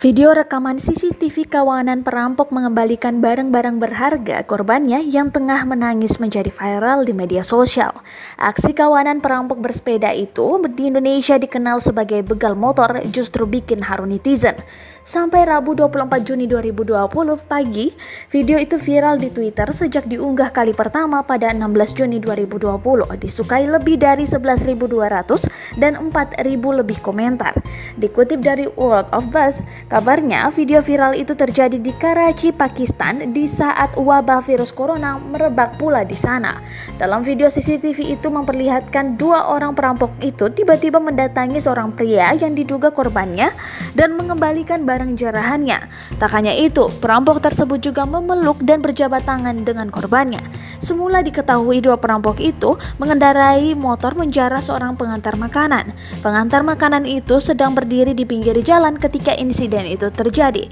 Video rekaman CCTV kawanan perampok mengembalikan barang-barang berharga korbannya yang tengah menangis menjadi viral di media sosial. Aksi kawanan perampok bersepeda itu di Indonesia dikenal sebagai begal motor justru bikin haru netizen. Sampai Rabu 24 Juni 2020 pagi, video itu viral di Twitter sejak diunggah kali pertama pada 16 Juni 2020. Disukai lebih dari 11.200 dan 4.000 lebih komentar. Dikutip dari World of Buzz, kabarnya video viral itu terjadi di Karachi, Pakistan di saat wabah virus corona merebak pula di sana. Dalam video CCTV itu memperlihatkan dua orang perampok itu tiba-tiba mendatangi seorang pria yang diduga korbannya dan mengembalikan barang jarahannya. Tak hanya itu, perampok tersebut juga memeluk dan berjabat tangan dengan korbannya. Semula diketahui dua perampok itu mengendarai motor menjarah seorang pengantar makanan. Pengantar makanan itu sedang berdiri di pinggir jalan ketika insiden itu terjadi.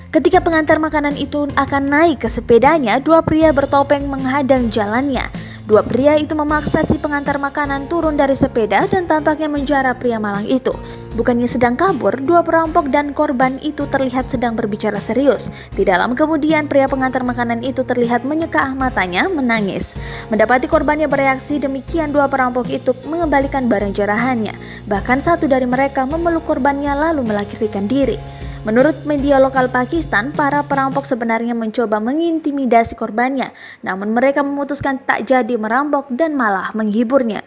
Ketika pengantar makanan itu akan naik ke sepedanya, dua pria bertopeng menghadang jalannya. Dua pria itu memaksa si pengantar makanan turun dari sepeda dan tampaknya menjarah pria malang itu. Bukannya sedang kabur, dua perampok dan korban itu terlihat sedang berbicara serius. Tidak lama kemudian, pria pengantar makanan itu terlihat menyeka matanya, menangis. Mendapati korbannya bereaksi demikian, dua perampok itu mengembalikan barang jarahannya. Bahkan satu dari mereka memeluk korbannya lalu melarikan diri. Menurut media lokal Pakistan, para perampok sebenarnya mencoba mengintimidasi korbannya, namun mereka memutuskan tak jadi merampok dan malah menghiburnya.